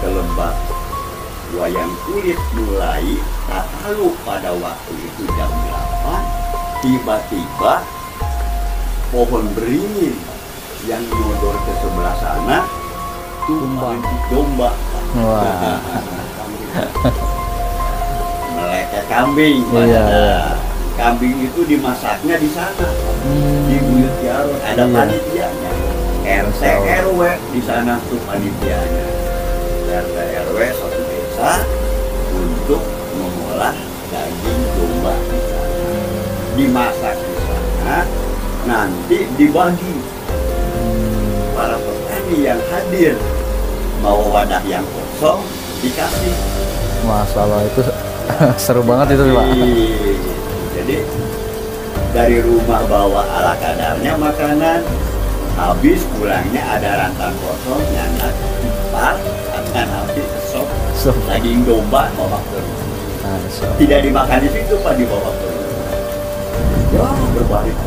ke Lebak wayang kulit mulai, tak tahu pada waktu itu jam 8 tiba-tiba pohon beringin yang nyodor ke sebelah sana tumbang domba. Wah. Meleket kambing. Iya. Kambing itu dimasaknya di sana, di Buyut Jarot ada panitianya, RT RW di sana tuh panitianya, RT RW satu desa untuk mengolah daging domba di sana, dimasak di sana, nanti dibagi para petani yang hadir, mau wadah yang kosong dikasih. Masya Allah, itu seru banget itu Pak. Jadi dari rumah bawa ala kadarnya makanan, habis pulangnya ada rantang kosong yang empat akan habis sop daging domba bawa ke rumah. Tidak dimakan di situ Pak, dibawa ke rumah. Ya berbalik.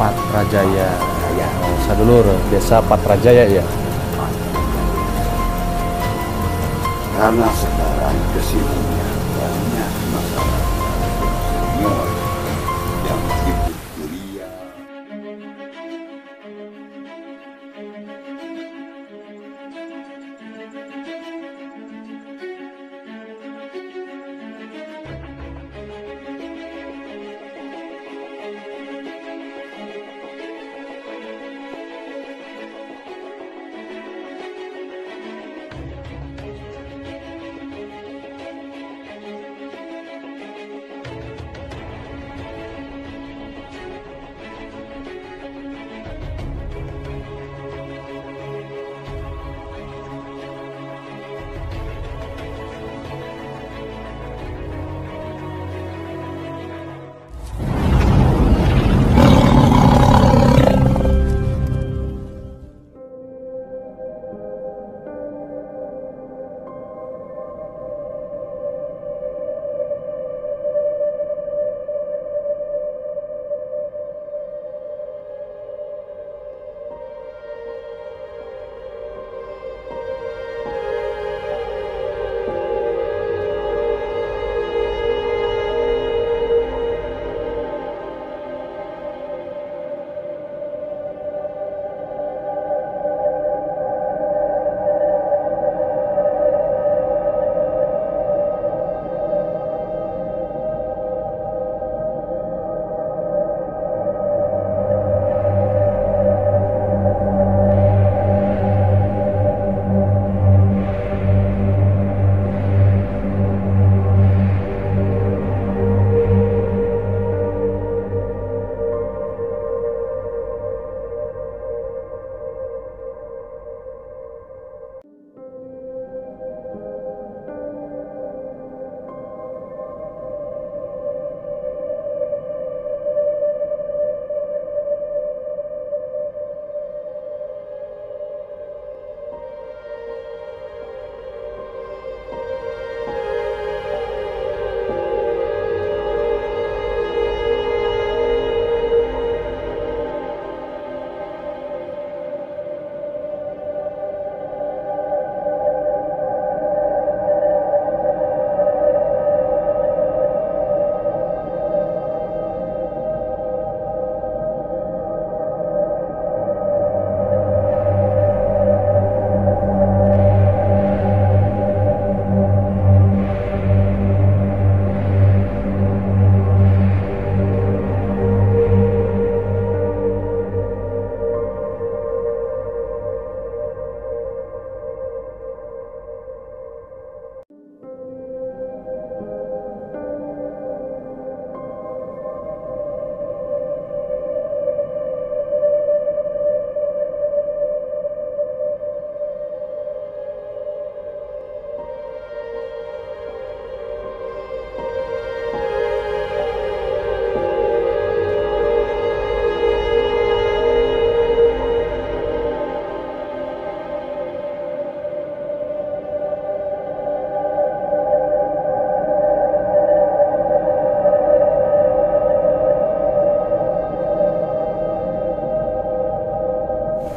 'Patrajaya. Sadulur, desa Patrajaya ya. Karena sekarang kesininya banyak masyarakat senior yang sibuk kuliah.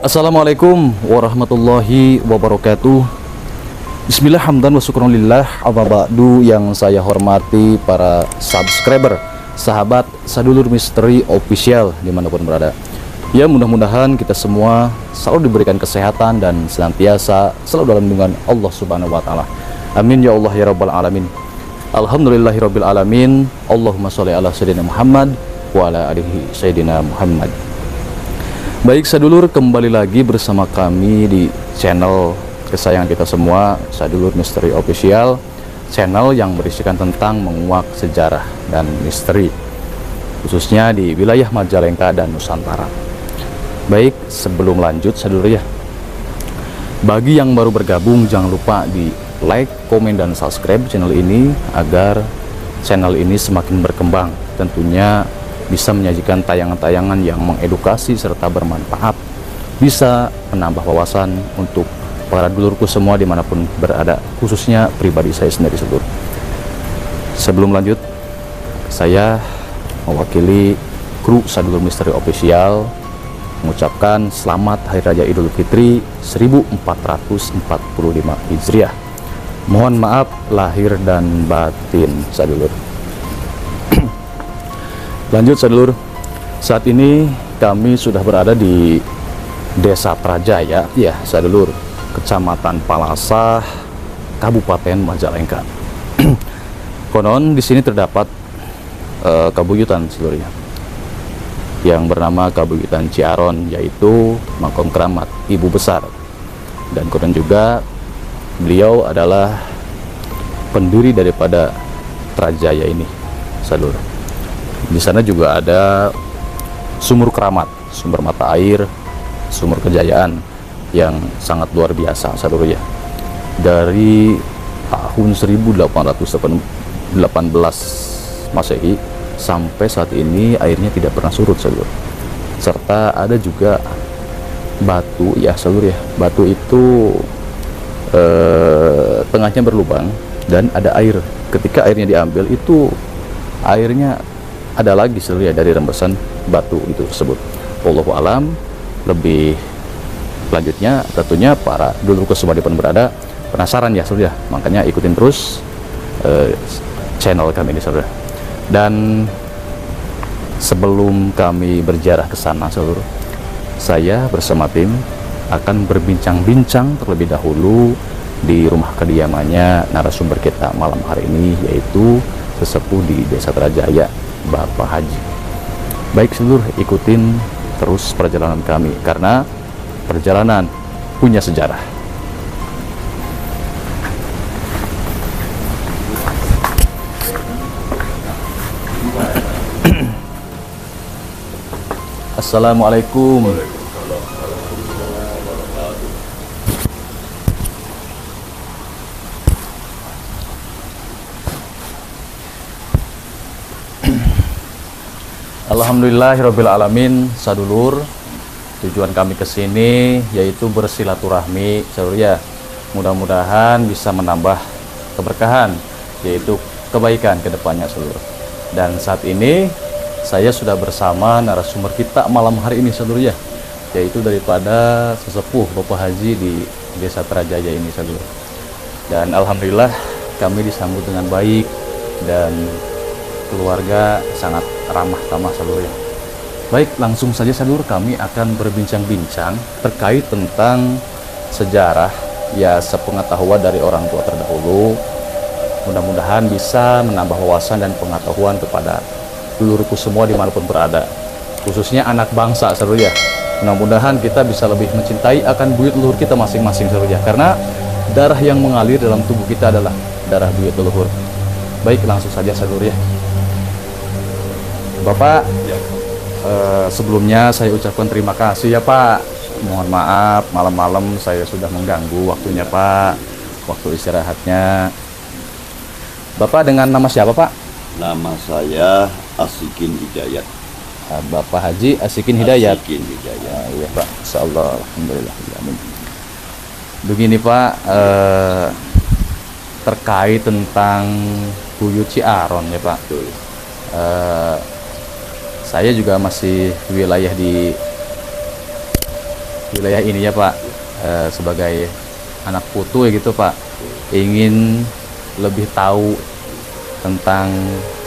Assalamualaikum warahmatullahi wabarakatuh. Bismillah, hamdan wa syukronillah, amma ba'du. Yang saya hormati para subscriber, sahabat Sadulur Misteri Official dimanapun berada. Ya, mudah-mudahan kita semua selalu diberikan kesehatan dan senantiasa selalu dalam lindungan Allah Subhanahu wa Ta'ala. Amin ya Allah ya Rabbal Alamin. Alhamdulillahirabbil alamin. Allahumma sholli ala sayyidina Muhammad wa ala alihi sayyidina Muhammad. Baik Sadulur, kembali lagi bersama kami di channel kesayangan kita semua, Sadulur Misteri Official, channel yang berisikan tentang menguak sejarah dan misteri, khususnya di wilayah Majalengka dan Nusantara. Baik, sebelum lanjut Sadulur ya, bagi yang baru bergabung jangan lupa di like, komen, dan subscribe channel ini agar channel ini semakin berkembang, tentunya bisa menyajikan tayangan-tayangan yang mengedukasi serta bermanfaat, bisa menambah wawasan untuk para dulurku semua dimanapun berada, khususnya pribadi saya sendiri Sadulur. Sebelum lanjut, saya mewakili kru Sadulur Misteri Official mengucapkan selamat Hari Raya Idul Fitri 1445 Hijriah. Mohon maaf lahir dan batin Sadulur. Lanjut Sadulur, saat ini kami sudah berada di Desa Trajaya ya Sadulur, Kecamatan Palasah, Kabupaten Majalengka. Konon di sini terdapat kabuyutan Sadulur ya, yang bernama Kabuyutan Ciaron, yaitu Mangkong Keramat Ibu Besar, dan konon juga beliau adalah pendiri daripada Trajaya ini Sadulur. Di sana juga ada sumur keramat, sumber mata air, sumur kejayaan yang sangat luar biasa Sadulur ya. Dari tahun 1818 Masehi sampai saat ini airnya tidak pernah surut Sadulur. Serta ada juga batu ya Sadulur ya. Batu itu tengahnya berlubang dan ada air. Ketika airnya diambil itu airnya ada lagi Sadulur ya dari rembesan batu itu tersebut. Wallahu alam, lebih lanjutnya tentunya para dulurku semua dimanapun berada penasaran ya Sadulur ya, makanya ikutin terus channel kami ini Sadulur. Dan sebelum kami berziarah ke sana Sadulur, saya bersama tim akan berbincang-bincang terlebih dahulu di rumah kediamannya narasumber kita malam hari ini, yaitu sesepuh di Desa Trajaya, Bapak Haji. Baik Sadulur, ikutin terus perjalanan kami karena perjalanan punya sejarah. Assalamualaikum. Alhamdulillahirabbil alamin Sadulur. Tujuan kami ke sini yaitu bersilaturahmi Sadulur ya. Mudah-mudahan bisa menambah keberkahan, yaitu kebaikan ke depannya Sadulur. Dan saat ini saya sudah bersama narasumber kita malam hari ini Sadulur ya, yaitu daripada sesepuh Bapak Haji di Desa Trajaya ini Sadulur. Dan alhamdulillah kami disambut dengan baik dan keluarga sangat ramah tamah Sadulur ya. Baik, langsung saja Sadulur, kami akan berbincang-bincang terkait tentang sejarah ya, sepengetahuan dari orang tua terdahulu. Mudah-mudahan bisa menambah wawasan dan pengetahuan kepada dulurku semua dimanapun berada, khususnya anak bangsa Sadulur ya. Mudah-mudahan kita bisa lebih mencintai akan buyut leluhur kita masing-masing Sadulur ya, karena darah yang mengalir dalam tubuh kita adalah darah buyut leluhur. Baik, langsung saja Sadulur ya. Bapak ya, sebelumnya saya ucapkan terima kasih ya Pak. Mohon maaf malam-malam saya sudah mengganggu waktunya Pak, waktu istirahatnya. Bapak dengan nama siapa Pak? Nama saya Asikin Hidayat. Bapak Haji Asikin Hidayat. Asikin Hidayat. Iya Pak, insyaallah, alhamdulillah. Amin. Begini Pak, terkait tentang Buyut Ciaron ya Pak. Betul. Saya juga masih wilayah di wilayah ini ya Pak, sebagai anak putu ya gitu Pak, ingin lebih tahu tentang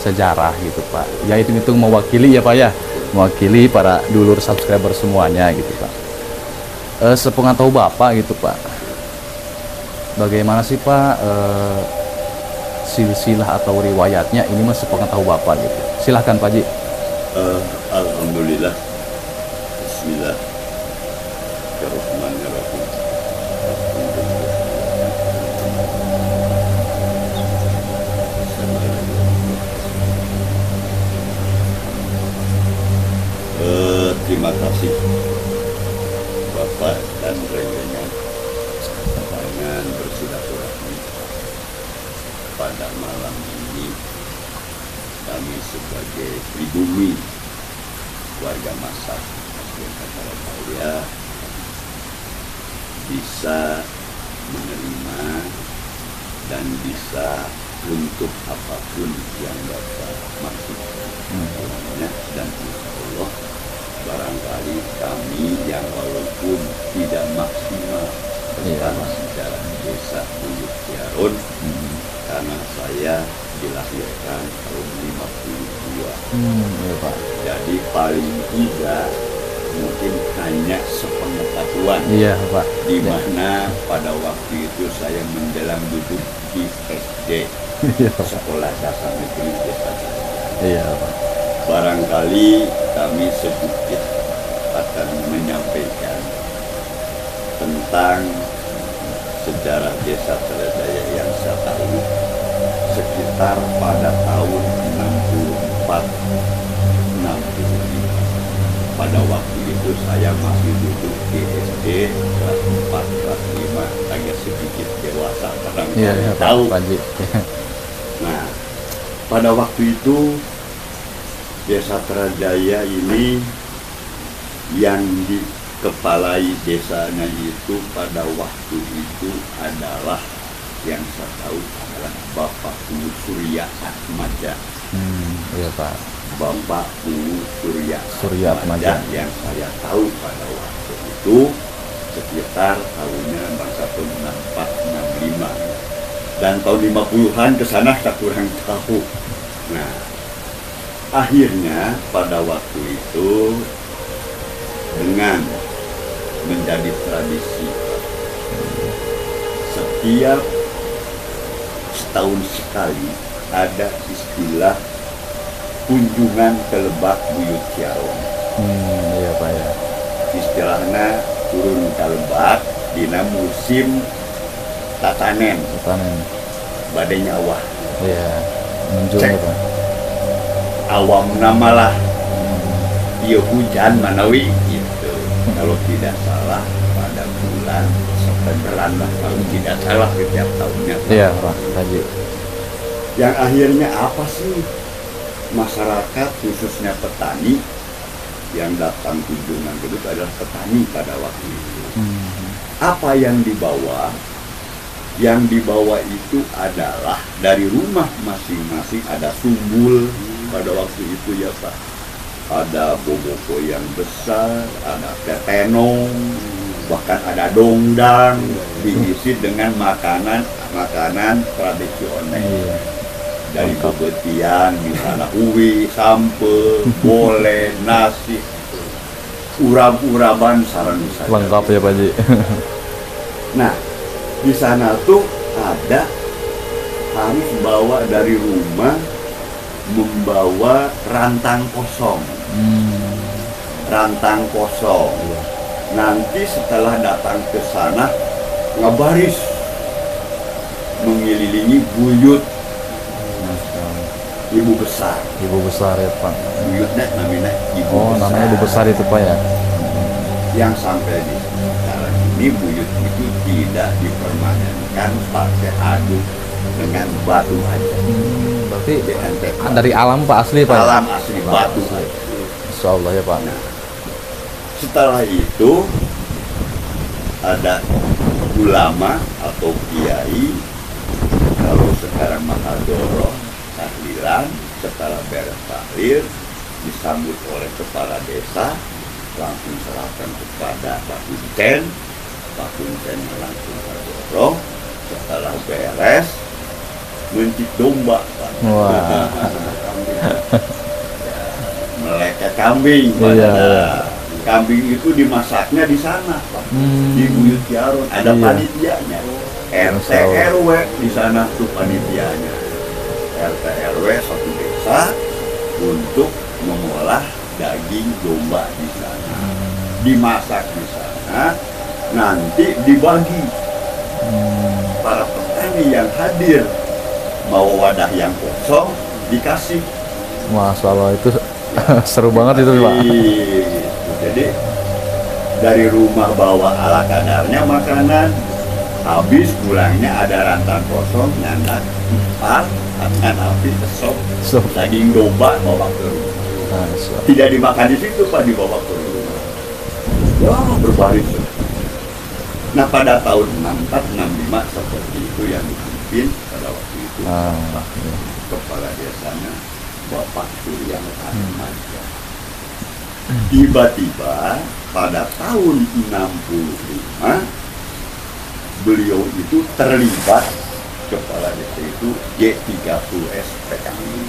sejarah gitu Pak. Ya itu mewakili ya Pak ya, mewakili para dulur subscriber semuanya gitu Pak. Sepengetahuan Bapak gitu Pak, bagaimana sih Pak silsilah atau riwayatnya ini mas sepengetahuan Bapak gitu. Silahkan Pak Ji. Alhamdulillah. Bismillahirrahmanirrahim. Terima kasih Bapak dan rekan dengan bersilaturahmi pada malam ini. Kami sebagai pribumi warga Masak Masyarakat bisa menerima dan bisa untuk apapun yang Bapak maksudkan. Dan insya Allah barangkali kami yang walaupun tidak maksimal tentang sejarah desa Buyut Ciaron, karena saya dilahirkan tahun 52. Jadi paling tidak mungkin hanya sepengetahuan. Iya Pak. Di mana pada waktu itu saya menjelang duduk di SD, Sekolah Dasar Negeri Desa Ciaron. Iya Pak. Barangkali kami sedikit akan menyampaikan tentang sejarah Desa Teledaya yang saya tahu sekitar pada tahun 64-65. Pada waktu itu saya masih duduk di SD kelas 4, kelas 5, agak sedikit dewasa kadang tahu. Nah, pada waktu itu Desa Teledaya ini yang dikepalai desanya itu pada waktu itu adalah yang saya tahu adalah Bapak Uu Surya Atmaja. Iya Pak. Bapak Uu Surya Atmaja yang saya tahu pada waktu itu sekitar tahunnya 64-65 dan tahun 50-an ke sana saya kurang tahu. Nah, akhirnya pada waktu itu dengan menjadi tradisi setiap setahun sekali ada istilah kunjungan ke Lebak Buyut Ciaron. Iya Pak ya. Istilahnya turun ke Lebak dina musim tatanen. Badai nyawah. Iya. Menunjuk Pak. Awam namalah dia hujan manawi gitu. Kalau tidak salah pada bulan Septemberan lah kalau tidak salah setiap tahunnya. Iya Pak Haji. Yang akhirnya apa sih masyarakat khususnya petani yang datang kunjungan itu adalah petani pada waktu itu. Apa yang dibawa? Yang dibawa itu adalah dari rumah masing-masing ada sumbul pada waktu itu ya Pak. Ada boboko yang besar, ada tetenong, bahkan ada dongdang diisi dengan makanan tradisional. Dari bebetian, misalnya uwi, sampe, boleh, nasi, urab-uraban sarang misalnya. Lengkap ya Pak Ji. Nah, di sana tuh ada harus bawa dari rumah membawa rantang kosong. Rantang kosong. Nanti setelah datang ke sana ngebaris mengelilingi buyut ibu besar. Ibu besar ya Pak. Buyutnya namanya ibu besar. Namanya ibu besar itu Pak ya. Yang sampai di sekarang ini buyut itu tidak dipermanenkan pakai aduk dengan batu aja. Berarti dari alam Pak asli Pak. Alam asli batu. Insya Allah ya Pak. Nah, setelah itu ada ulama atau kiai, kalau sekarang mahadoro tahlilan, setelah beres tahlil disambut oleh kepala desa, langsung serahkan kepada Pak Kuncen. Pak Kuncen langsung dorong. Setelah beres mencik domba, Pak. Wah. Meleket kambing. Iya. Kambing itu dimasaknya di sana, Pak. Di Buyut Kiaron ada panitianya. RT RW di sana tuh panitianya. RT RW satu desa untuk mengolah daging domba di sana. Dimasak di sana, nanti dibagi. Para petani yang hadir mau wadah yang kosong dikasih. Masya Allah, itu seru banget itu, Pak. Jadi dari rumah bawa ala kadarnya makanan, habis pulangnya ada rantang kosong, nyandak, dengan api sop, daging domba bawa ke rumah. Tidak dimakan di situ, Pak, dibawa ke rumah. Ya, berbaris. Nah, pada tahun 64-65 seperti itu yang dipimpin pada waktu itu kepala desanya Bapak Surya Rahman. Tiba-tiba pada tahun 65 beliau itu terlibat, kepala desa itu G30S PKI.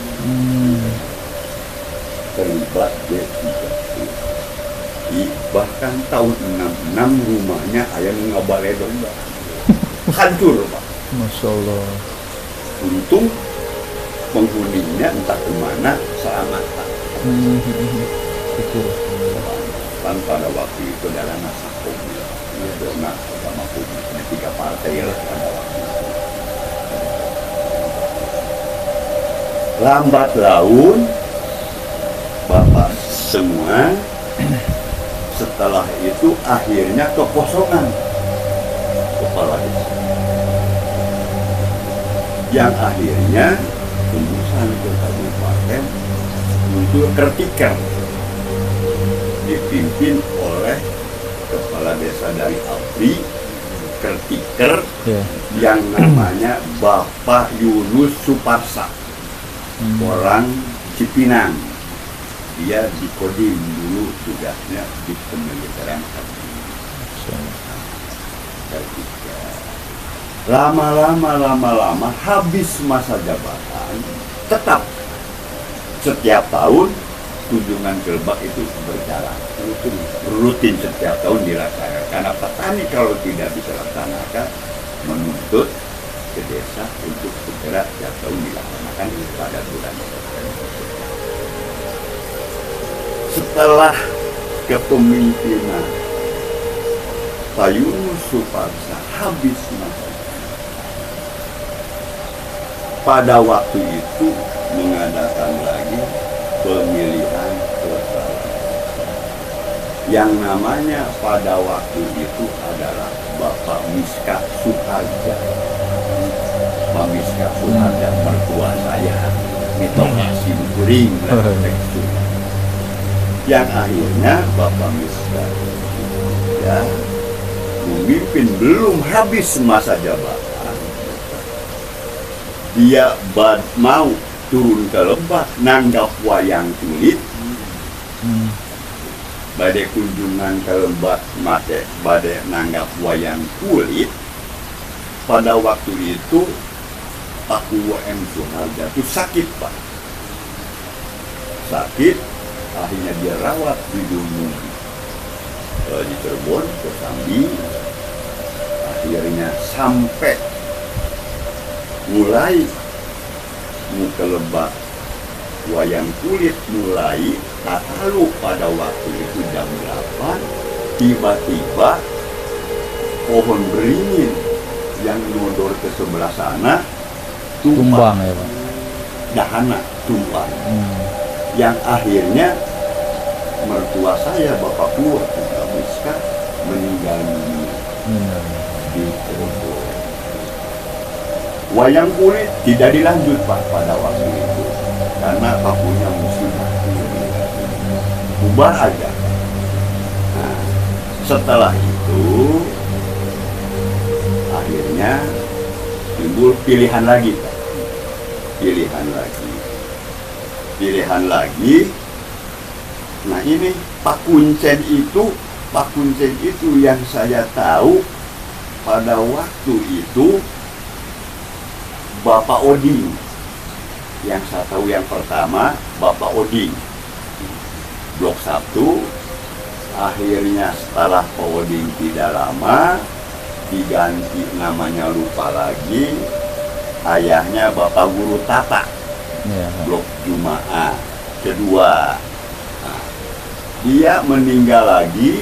Terlibat G30. Bahkan tahun 66 rumahnya ayam ngabalai domba. Hancur, Pak. Masya Allah. Untung penghuninya entah kemana selamat, Pak. Kan pada waktu itu adalah Nasakom, Dona sama Publik, ada 3 partai lah pada waktu itu. Lambat laun, Bapak semua setelah itu akhirnya kekosongan kepala desa. Yang akhirnya tembusan ke kabupaten muncul Kertiker, dipimpin oleh kepala desa dari Abri Kertiker yang namanya Bapak Yunus Suparsa, orang Cipinang. Dia di Kodim dulu tugasnya di pemiliteran lama-lama habis masa jabatan, tetap setiap tahun kunjungan ke Lebak itu berjalan rutin setiap tahun dilaksanakan, karena petani kalau tidak bisa laksanakan menuntut ke desa untuk segera setiap tahun dilaksanakan pada bulan September. Setelah kepemimpinan Pak Yunus Suparsa habis masa, pada waktu itu mengadakan lagi pemilihan kepala yang namanya pada waktu itu adalah Bapak Miska Suharja. Pak Miska Suharja mertua saya, mitokasi kuring yang akhirnya Bapak Miska ya memimpin belum habis masa jabatan, dia mau turun ke Lebak nanggap wayang kulit. Badai kunjungan ke Lebak badai nanggap wayang kulit. Pada waktu itu Pak UM Suharja itu sakit, Pak, sakit. Akhirnya dia rawat di gunung di Cirebon, ke Sambi. Akhirnya sampai mulai mau ke Lebak wayang kulit mulai lalu pada waktu itu jam 8 tiba-tiba pohon beringin yang nodor ke sebelah sana tumbang ya, Pak. Dahana tumbang. Yang akhirnya mertua saya Bapak Pur Miska meninggal dunia di Cirebon. Wayang kulit tidak dilanjut, Pak, pada waktu itu karena pakunya musibah, bubar aja. Nah, setelah itu akhirnya timbul pilihan lagi, Pak. Pilihan lagi. Nah ini Pak Kuncen itu yang saya tahu pada waktu itu Bapak Oding. Yang saya tahu yang pertama Bapak Oding, Blok 1. Akhirnya setelah Pak Oding tidak lama diganti namanya, lupa lagi, ayahnya Bapak Guru Tata, Blok Jumaah kedua. Nah, dia meninggal lagi,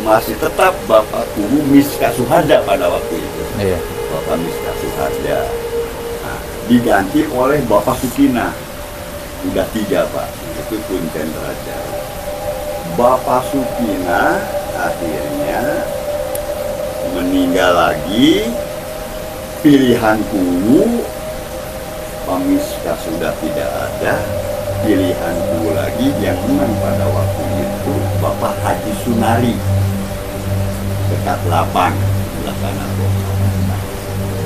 masih tetap Bapak Guru Miska Suhada pada waktu itu. Bapak Miska Suhada. Nah, diganti oleh Bapak Sukina. Udah 3 Pak, itu Kuncen Raja. Bapak Sukina akhirnya meninggal lagi, pilihan Kulu, Pak Miska sudah tidak ada, pilihan Kulu lagi yang menang pada waktu itu Bapak Haji Sunari, dekat Lapang, sebelah sana.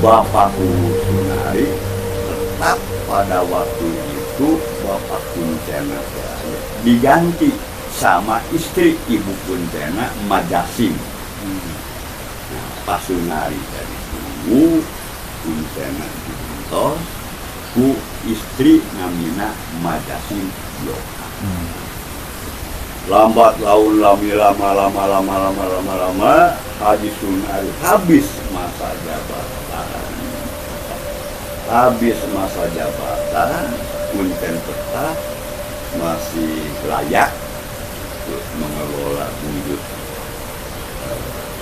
Bapak Kulu Sunari tetap pada waktu itu Bapak Kuncena diganti sama istri Ibu Kuncena, Majasim. Nah, Pak Sunari dari dulu Kuncena dibentos, ku istri namina Majasim Yoha. Lambat laun lama Haji Sunari habis masa jabatan, Kuncen tetap masih layak untuk mengelola buyut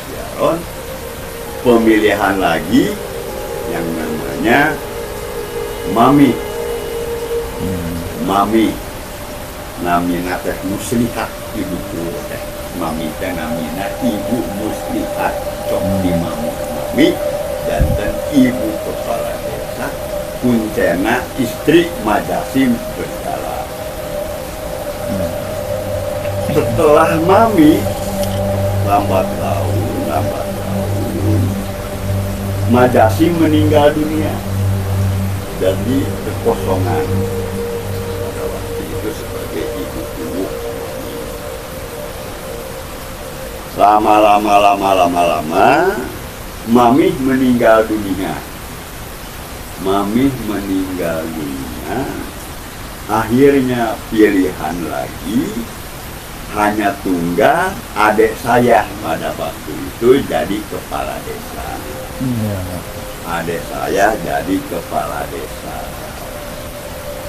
Siaron. Pemilihan lagi yang namanya Mami namina teh Muslihat, Ibu teh Mami teh namina Ibu Muslihat, cok di Mami dan Ibu Kepala Desa Kuncena, istri Majasim berjalan. Setelah Mami lambat laun Majasim meninggal dunia, jadi kekosongan pada waktu itu sebagai ibu. Lama Mami meninggal dunia. Akhirnya pilihan lagi hanya tunggal adik saya pada waktu itu jadi kepala desa. Adik saya jadi kepala desa.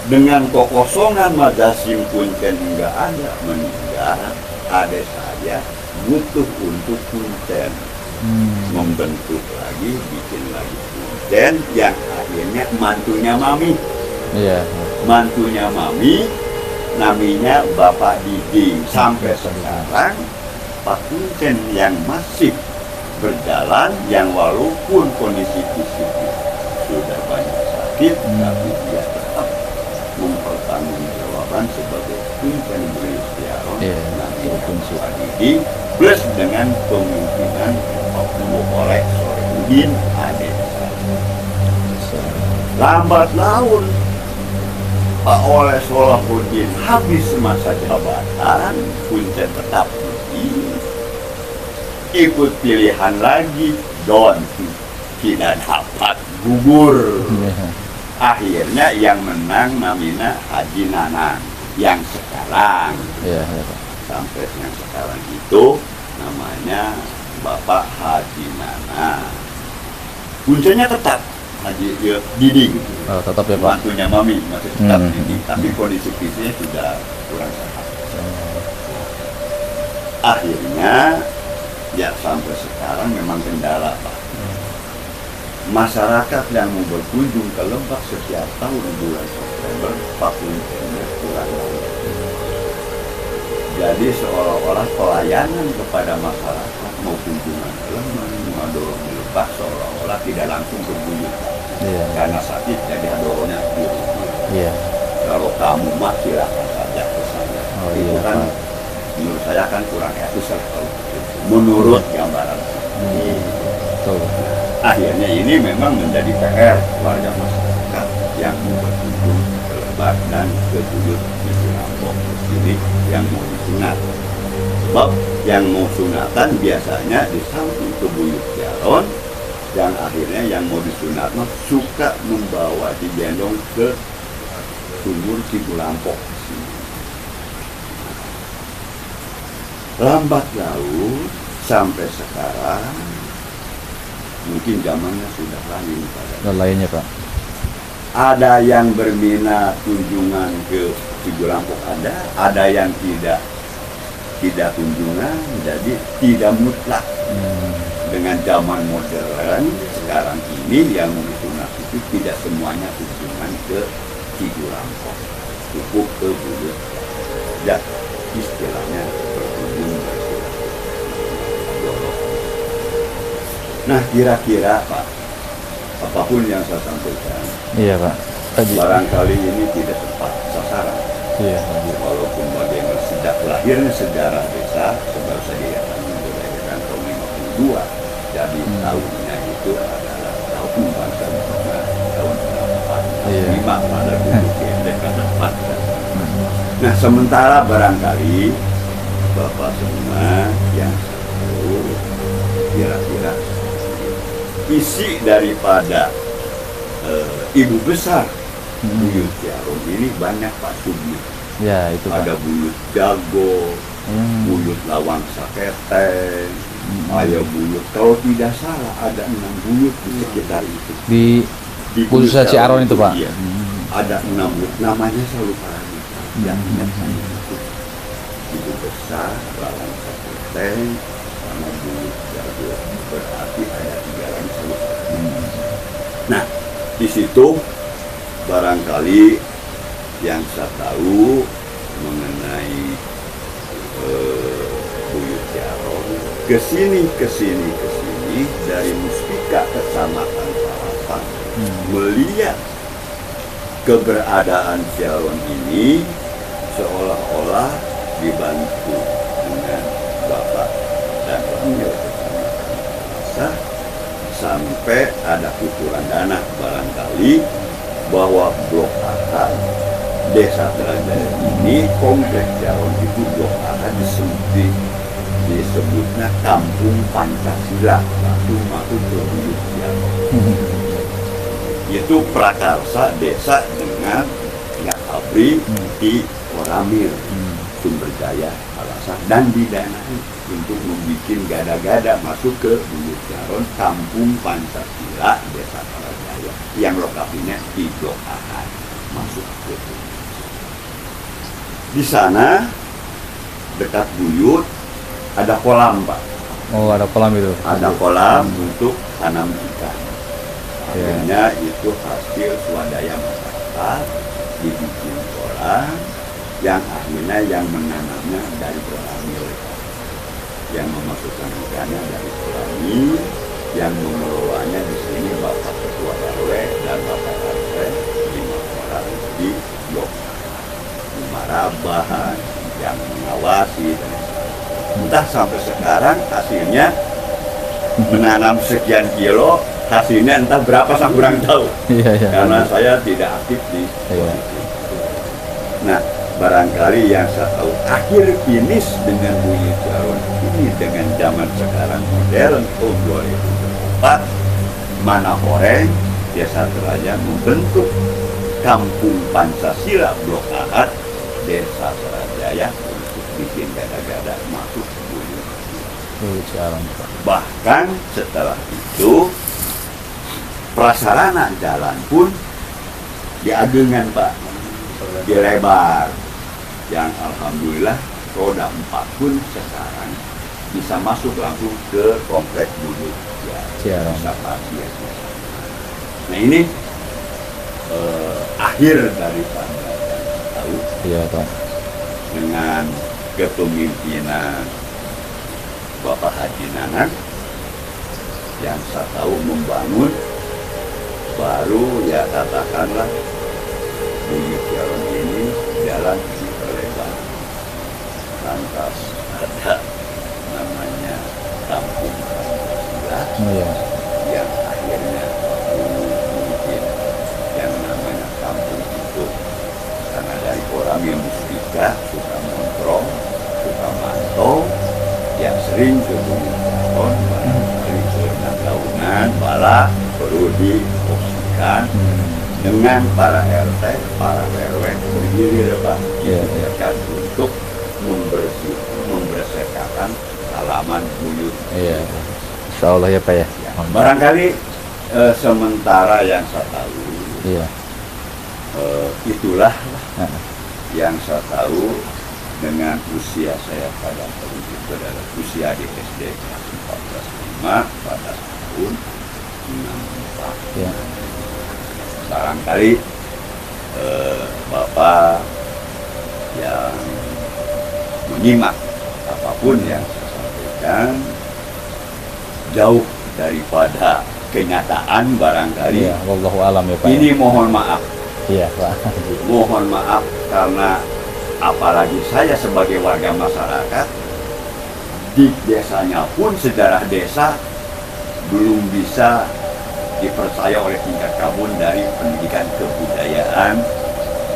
Dengan kekosongan Majasim Kuncen enggak ada, meninggal, adik saya butuh untuk Kuncen, membentuk lagi, bikin lagi Kuncen, yang akhirnya mantunya Mami. Mantunya Mami namanya Bapak Didi. Sampai sekarang Pak Kuncen yang masih berjalan, yang walaupun kondisi fisiknya sudah banyak sakit, tapi dia tetap mempertanggungjawabkan sebagai Kuncen Belistiaron, namanya Pak Didi, plus dengan pemimpinan oleh Soehudin adik. Lambat laun Pak Oleh Soehudin habis masa jabatan, Kuncen tetap ikut pilihan lagi, Don tidak dapat, gugur. Akhirnya yang menang namanya Haji Nanang yang sekarang. Sampai yang sekarang itu namanya Bapak Haji Nanang. Kuncennya tetap Haji Didi gitu. Tetap ya Pak. Mantunya Mami masih tetap Didi, tapi kondisi fisiknya sudah kurang sehat. Akhirnya ya sampai sekarang memang kendala Pak. Masyarakat yang mau berkunjung ke Lebak setiap tahun bulan September, Pak Kuncennya kurang lama. Jadi seolah-olah pelayanan kepada masyarakat mau kunjungan ke Lebak, mau dorong di Lebak, seolah-olah tidak langsung berbunyi. Karena sakit jadi adornya di rumah. Kalau kamu mah silakan saja ke sana. Itu kan menurut saya kan kurang etis kalau menurut gambaran. Akhirnya ini memang menjadi PR warga masyarakat yang berkunjung ke Lebak. lebar dan ke buyut di Lampung. Ini yang mau disunat. Sebab yang mau sunatan biasanya di samping ke buyut Jaron, yang akhirnya yang mau disunat suka membawa digendong ke sumur Cigulampok. Lambat laun sampai sekarang mungkin zamannya sudah lain Dan lainnya Pak. ada yang berminat kunjungan ke Cigulampok, ada yang tidak kunjungan, jadi tidak mutlak. Dengan zaman modern sekarang ini yang disunat itu tidak semuanya kunjungan ke Cigulampok, cukup ke buyut ya, istilahnya berkunjung bersilaturahmi. Nah, kira-kira Pak, apapun yang saya sampaikan, Iya Pak. barangkali ini tidak tepat sasaran. Iya. Walaupun bagaimana sejak lahirnya sejarah desa, sebab saya dikatakan dilahirkan tahun 52, jadi tahunnya itu adalah tahun bangsa tahun 5 pada duduk di dekade 4. Nah, sementara barangkali Bapak semua yang tahu kira-kira isi daripada ibu besar buyut Jaron ini banyak Pak Sugih. Ya itu Pak. Ada buyut Jago, buyut Lawang Saketeng, ada buyut, kalau tidak salah ada 6 buyut di sekitar itu. Di khususnya Buyut Ciaron itu Pak. Iya. Ada 6 buyut, namanya saya lupa lagi. Yang ingat hanya itu. Ibu besar, Lawang Saketeng, sama buyut Jago. Berarti ada 3 lagi saya lupa. Nah, di situ barangkali yang saya tahu mengenai buyut Jaron kesini dari Muspika Kecamatan Parapat melihat keberadaan Jaron ini seolah-olah dibantu dengan Bapak dan Wakil Kecamatan Parapat sampai ada kucuran dana barangkali bahwa blok A Desa Trajaya ini, kompleks Jaron itu blok A disebutnya Kampung Pancasila, masuk ke buyut Jaron. Itu prakarsa desa dengan yang abri di Koramil, Sumber Jaya, Alasan, dan didanai untuk membuat gada-gada masuk ke buyut Jaron, Kampung Pancasila, Desa Trajaya, yang lokasinya di blok A masuk ke buyut. Di sana dekat buyut ada kolam Pak. Oh ada kolam itu. Ada kolam untuk tanam ikan. Akhirnya itu hasil swadaya masyarakat dibikin kolam yang akhirnya yang menanamnya dari Koramil, yang memasukkan ikannya dari Koramil, yang mengelolanya di sini Bapak Ketua RW dan Bapak RT 5 orang di blok Marabahan yang mengawasi dan entah sampai sekarang hasilnya menanam sekian kilo, hasilnya entah berapa saya kurang tahu. Karena saya tidak aktif di posisi. Nah, barangkali yang saya tahu akhir finish dengan buyut Jaron ini dengan zaman sekarang modern tahun 2004 mana orang Desa Trajaya membentuk Kampung Pancasila Blok Ahad Desa Trajaya untuk bikin gada-gada masuk ke buyut Jaron. Bahkan setelah itu prasarana jalan pun diagengan Pak, dilebar, yang alhamdulillah roda 4 pun sekarang bisa masuk langsung ke kompleks buyut Jaron. Nah ini akhir daripada tahu dengan kepemimpinan Bapak Haji Nanan yang saya tahu membangun baru ya katakanlah buyut Jaron ini jalan diperlebar. Lantas ada namanya Kampung Pancasila yang akhirnya mungkin yang namanya kampung itu didiskusikan dengan para RT, para RW berdiri Pak, untuk membersihkan halaman buyut. Iya. Insya Allah ya Pak ya. Barangkali sementara yang saya tahu, Iya. Itulah yang saya tahu dengan usia saya pada tahun itu adalah usia di SD kelas 14 pada tahun 64. Iya. Barangkali Bapak yang menyimak apapun yang saya sampaikan jauh daripada kenyataan barangkali. Iya, wallahu alam ya Pak. Ini mohon maaf. Iya Pak. Mohon maaf karena apalagi saya sebagai warga masyarakat di desanya pun sejarah desa belum bisa dipercaya oleh tingkat kabun dari pendidikan kebudayaan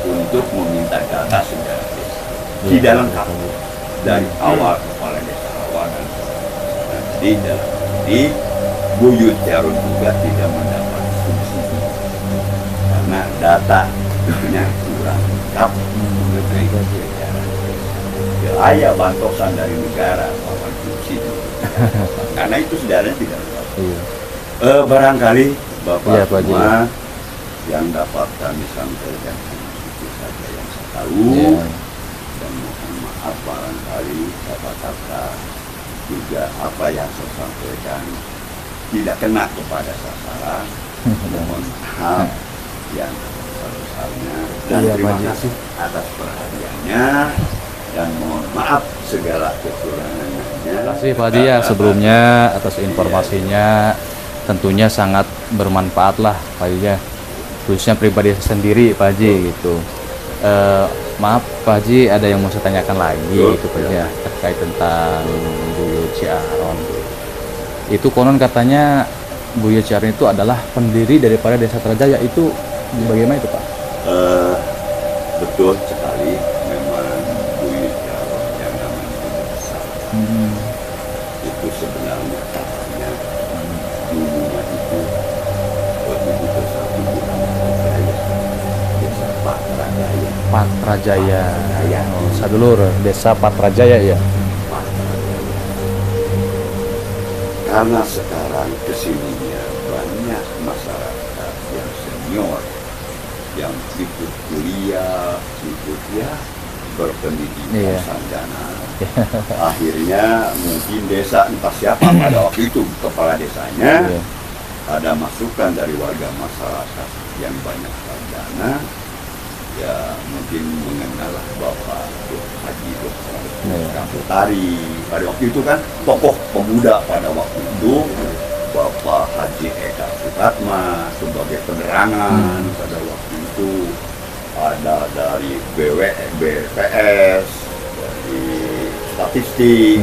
untuk meminta data sejarah desa. Tidak lengkap dari awal kepala desa awal dan di Buyut Jarun juga tidak mendapat subsidi karena datanya kurang lengkap mengenai sejarah desa. Biaya bantosan dari negara bahkan subsidi karena itu sejarahnya tidak lengkap. Barangkali Bapak semua yang dapat kami sampaikan itu saja yang saya tahu, dan mohon maaf barangkali kata-kata juga apa yang saya sampaikan tidak kena kepada sasaran. Mohon maaf yang sebesar-besarnya dan terima kasih atas perhatiannya dan mohon maaf segala kekurangannya. Terima kasih Pak Haji ya sebelumnya atas informasinya. Tentunya sangat bermanfaat lah Pak Haji ya, khususnya pribadi sendiri Pak Haji gitu. Maaf Pak Haji, ada yang mau saya tanyakan lagi gitu Pak Haji ya, terkait tentang Buyut Ciaron. Itu konon katanya Buyut Ciaron itu adalah pendiri daripada Desa Trajaya, itu bagaimana itu Pak? Betul sekali, memang Buyut Ciaron yang namanya desa itu sebenarnya katanya dulunya itu ibu bersatu bukan Trajaya, Desa Patrajaya. Patrajaya. Oh, sadulur Desa Patrajaya ya. Karena sekarang kesininya banyak masyarakat yang senior yang ikut kuliah, ikut ya berpendidikan sarjana. Akhirnya mungkin desa entah siapa pada waktu itu kepala desanya ada masukan dari warga masyarakat yang banyak sarjana, ya mungkin mengenal Bapak Haji Kaputari pada waktu itu kan tokoh pemuda pada waktu itu, Bapak Haji Eka Sutatma sebagai penerangan pada waktu itu, ada dari BPS, dari statistik,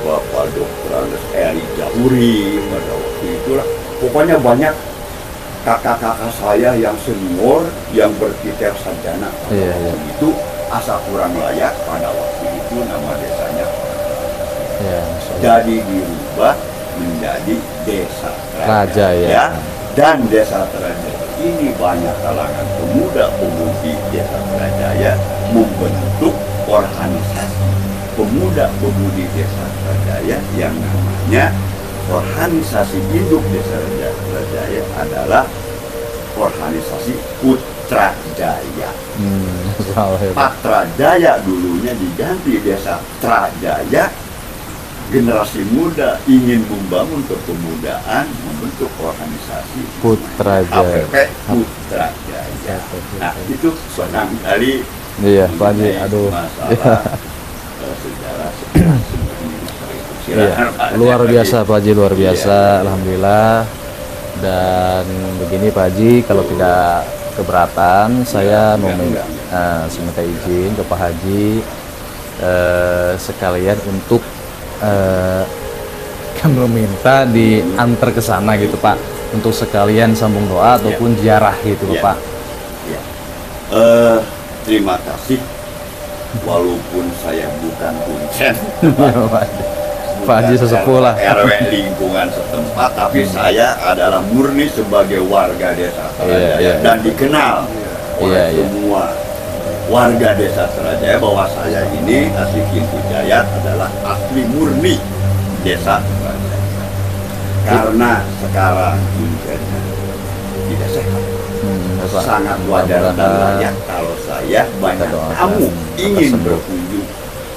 Bapak Dr. Andes Eri Jahuri pada waktu itulah. Pokoknya banyak kakak-kakak saya yang senior yang berkitab sarjana pada waktu itu, asal kurang layak pada waktu itu nama desanya jadi dirubah menjadi Desa Trajaya. Dan Desa Trajaya ini banyak kalangan pemuda-pemudi Desa Trajaya membentuk organisasi pemuda-pemudi Desa Trajaya yang namanya organisasi induk Desa Trajaya adalah organisasi Putra Jaya. Patra Jaya dulunya diganti Desa Trajaya. Generasi muda ingin membangun kepemudaan, membentuk organisasi Putra Jaya. Putra Jaya. Nah itu barangkali Pak Haji, aduh. Sejarah luar biasa Pak Haji, luar biasa. Alhamdulillah. Dan begini Pak Haji, kalau tidak keberatan, saya minta izin ke Pak Haji sekalian untuk kami meminta diantar ke sana gitu Pak, untuk sekalian sambung doa ataupun ziarah gitu Pak. Terima kasih, walaupun saya bukan kuncen Pak Haji sesepuh lah. RW lingkungan setempat, tapi saya adalah murni sebagai warga desa Serajaya dan dikenal oleh semua warga desa Serajaya bahwa saya ini Asyikin Hidayat adalah asli murni desa Serajaya. Karena sekarang hujannya tidak sehat. Sangat wajar dan layak kalau saya banyak tamu ingin berkunjung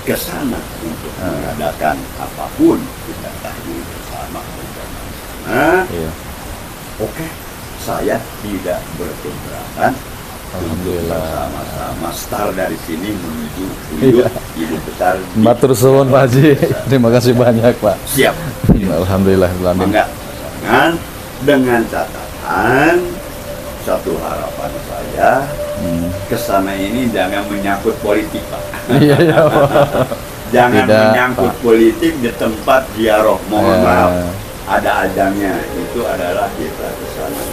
ke sana untuk mengadakan apapun kita tahu bersama. Oke, saya tidak berkeberatan untuk bersama-sama start dari sini menuju ibu besar. Matur suwun Pak Haji. Terima kasih banyak Pak. Siap. Alhamdulillah. Enggak, dengan catatan satu harapan saya kesana ini jangan menyangkut politik Pak. Iya, jangan menyangkut politik di tempat ziarah. Mohon maaf, ada ajangnya, itu adalah kita kesana.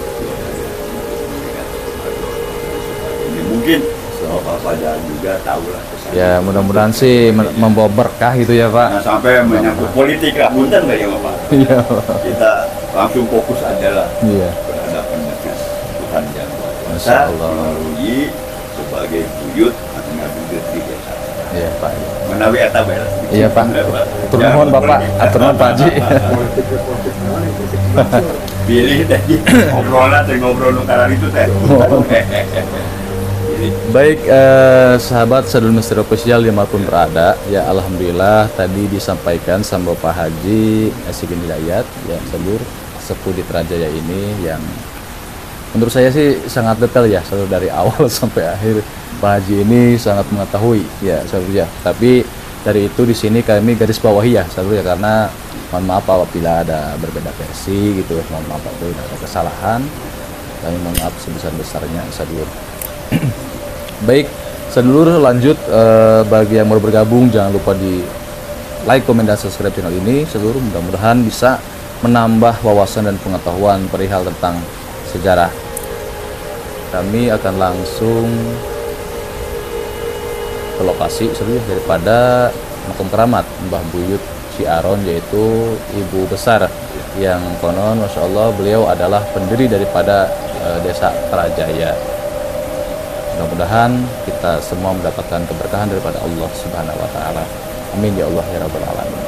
Ini mungkin Bapak Fajar juga tahulah kesana. Ya mudah-mudahan sih membawa berkah gitu ya Pak. Nah, sampai menyangkut politik lah, punten nggak ya Bapak? Iya. Kita langsung fokus aja lah. Iya. Berhadapan dengan Tuhan yang Kuasa melalui sebagai buyut atau buyut di desa. Iya Pak. Menawi eta bae. Iya Pak. Atur nuhun Bapak, atur nuhun Pak Haji. Pilih tadi ngobrolna teh ngobrol nu karang itu teh. Baik sahabat Sadulur Misteri Official dimanapun berada, ya alhamdulillah tadi disampaikan sama Bapak Haji Asyikin Hidayat ya sedulur sepuh di Serajaya ini yang menurut saya sih sangat detail ya selalu dari awal sampai akhir. Pak Haji ini sangat mengetahui ya selalu ya. Tapi dari itu di sini kami garis bawahi ya selalu ya, karena mohon maaf apabila ada berbeda versi gitu, mohon maaf apabila ada kesalahan, kami mohon maaf sebesar-besarnya sedulur. Baik sedulur, lanjut bagi yang baru bergabung jangan lupa di like, komen, dan subscribe channel ini sedulur. Mudah-mudahan bisa menambah wawasan dan pengetahuan perihal tentang sejarah. Kami akan langsung ke lokasi sebenarnya daripada makam keramat Mbah Buyut Ciaron, yaitu ibu besar yang konon Masya Allah beliau adalah pendiri daripada desa Serajaya. Mudah-mudahan kita semua mendapatkan keberkahan daripada Allah Subhanahu wa Ta'ala. Amin ya Allah ya Rabbal Alamin.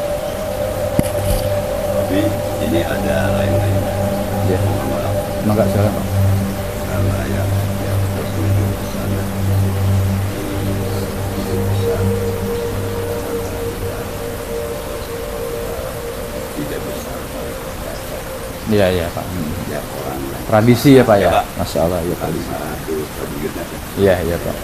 Tapi ini ada lain-lain. Ya. Maka silakan Pak. Karena yang berkunjung ke sana tidak besar. Iya iya Pak. Ya orang Tradisi ya Pak ya. Masya Allah ya Pak. Iya iya Pak.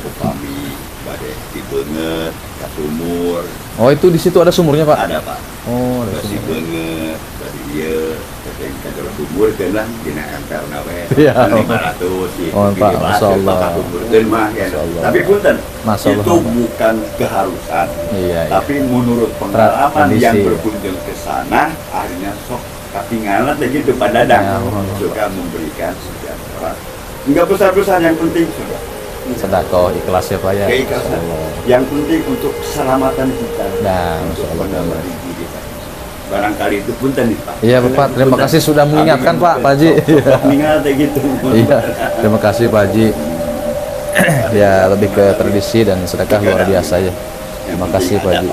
Upami badai dibeungeut ka sumur. Oh itu di situ ada sumurnya Pak? Ada Pak. Oh ada Basi sumur. beungeut dari ieu kateng ka sumur keun dina emperna we. Iya. 500 sih. Oh Pak, Masya Allah. Sumurkeun mah ya. Masya Allah. Tapi punten, Masya Allah. itu bukan keharusan. Iya, iya. Tapi menurut pengalaman Tradisi. yang berkunjung ke sana, akhirnya sok katinggalan begitu Pak Dadang. Ya, Suka memberikan sejahtera. Enggak besar-besar, yang penting sudah. Sedekah ikhlas ya Pak ya. Keikhlasan. Masya Allah. Yang penting untuk keselamatan kita. Nah, untuk Masya Allah. menambah diri kita. Barangkali itu punten nih Pak. Iya Bapak, terima kasih sudah mengingatkan Pak Haji. Mengingat gitu. Iya, terima kasih Pak Haji. Ya lebih ke tradisi dan sedekah luar biasa ya. Terima kasih Pak Haji.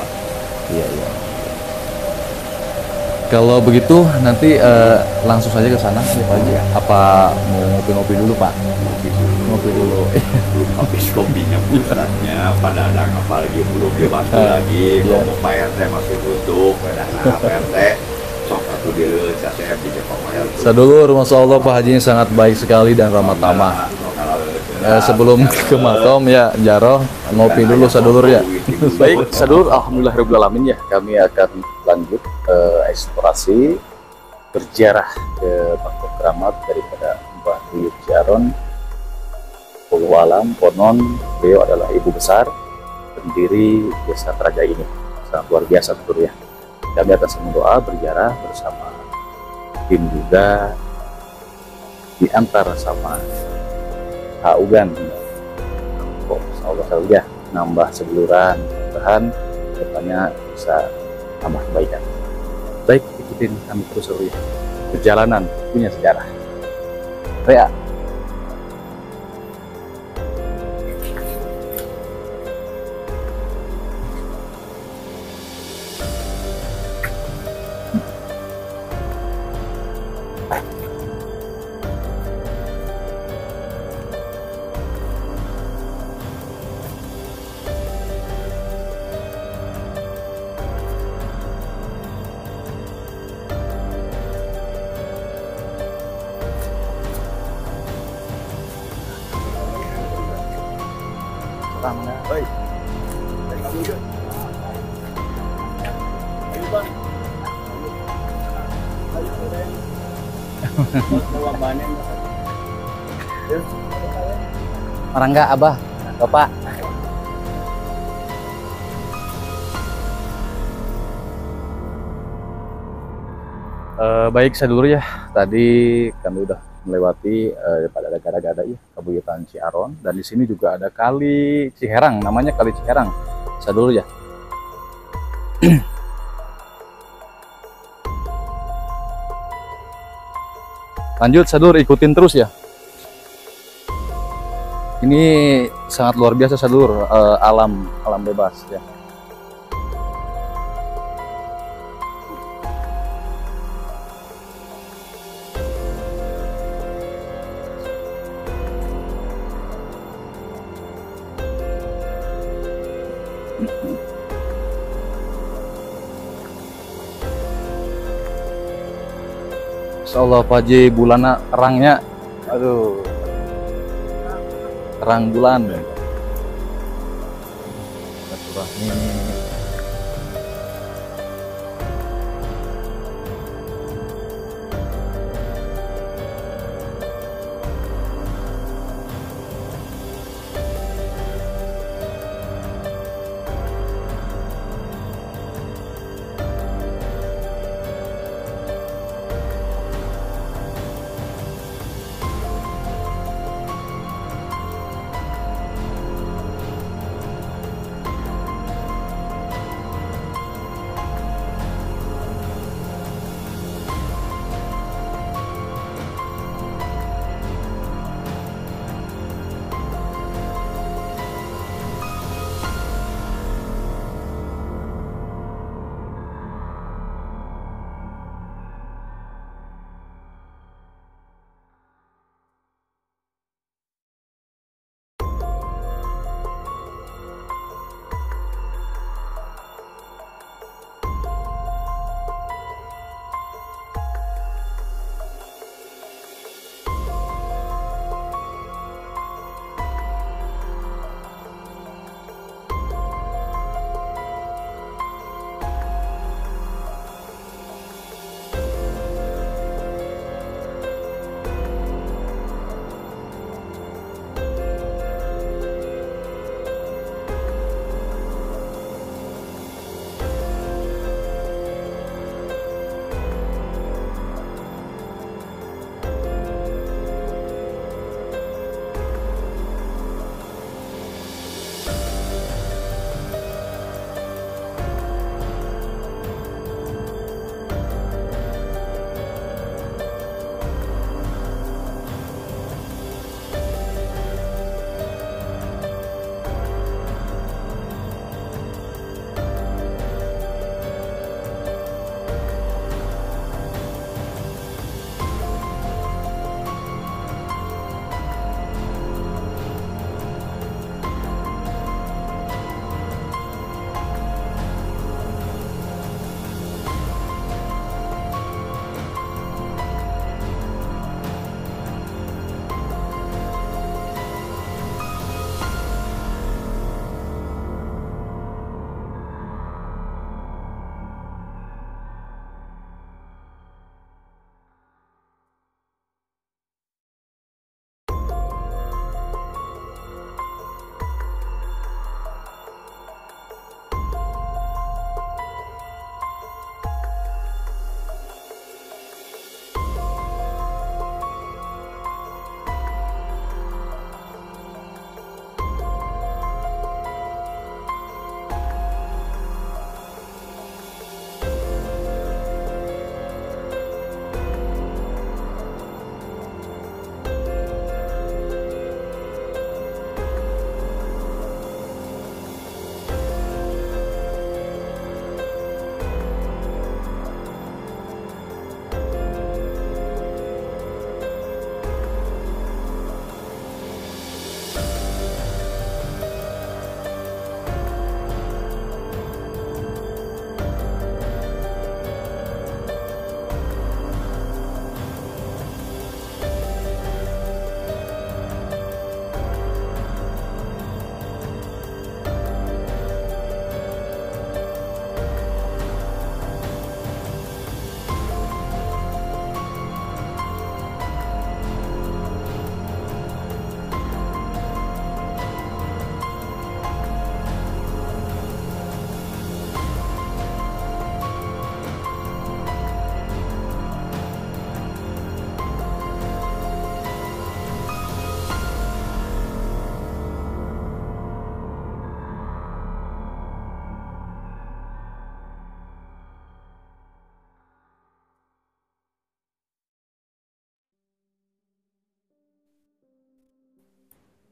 Iya iya. Kalau begitu nanti langsung saja ke sana ya Pak Haji. Apa mau ngopi-ngopi dulu Pak? Ngopi dulu. Belum habis kopinya pusatnya, pada ada apalagi belum dibantu lagi. Iya. Ngomong Pak RT masih tutup, kadang Pak RT sok aku dulu CCF di Pak RT. Sedulur, Masya Allah Pak Haji sangat baik sekali dan ramah tamah. Sebelum ke makom ya Jaroh ngopi dulu sedulur ya. Baik sedulur, alhamdulillahirobbilalamin ya, kami akan lanjut eksplorasi berziarah ke makam keramat daripada Mbah Buyut Ciaron. Wallahu alam, konon beliau adalah ibu besar pendiri desa Serajaya ini. Sangat luar biasa sedulur ya. Kami akan sama doa berziarah bersama tim juga diantar sama Haugan. Allah saja nambah seduluran, mudah-mudahan kedepannya bisa tambah kebaikan. Baik, ikutin kami terus ya. Perjalanan punya sejarah. Rea. Oi. Kamu juga. Ayo bang. Ayo Bang. Bawa banen. Orang enggak, Abah, Bapak. Baik, saya dulu ya. Tadi kami udah melewati pada daerah-daerah ya Kabupaten Ciaron, dan di sini juga ada Kali Ciherang, namanya Kali Ciherang. Saya dulu ya. Lanjut, Sadur, ikutin terus ya. Ini sangat luar biasa, Sadur, alam bebas ya. Insyaallah Pak Haji, bulannya terangnya, aduh, terang bulan. Silaturahmi.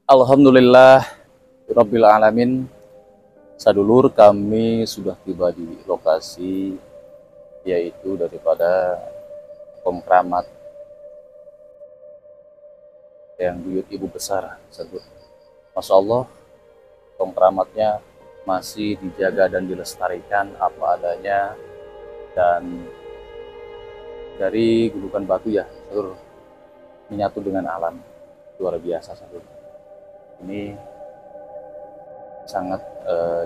Alhamdulillah Rabbil Alamin. Sadulur, kami sudah tiba di lokasi, yaitu daripada pemkeramat yang buyut ibu besar. Sadulur, Masya Allah, pemkeramatnya masih dijaga dan dilestarikan apa adanya, dan dari gundukan batu ya Sadulur, menyatu dengan alam. Luar biasa Sadulur. Ini sangat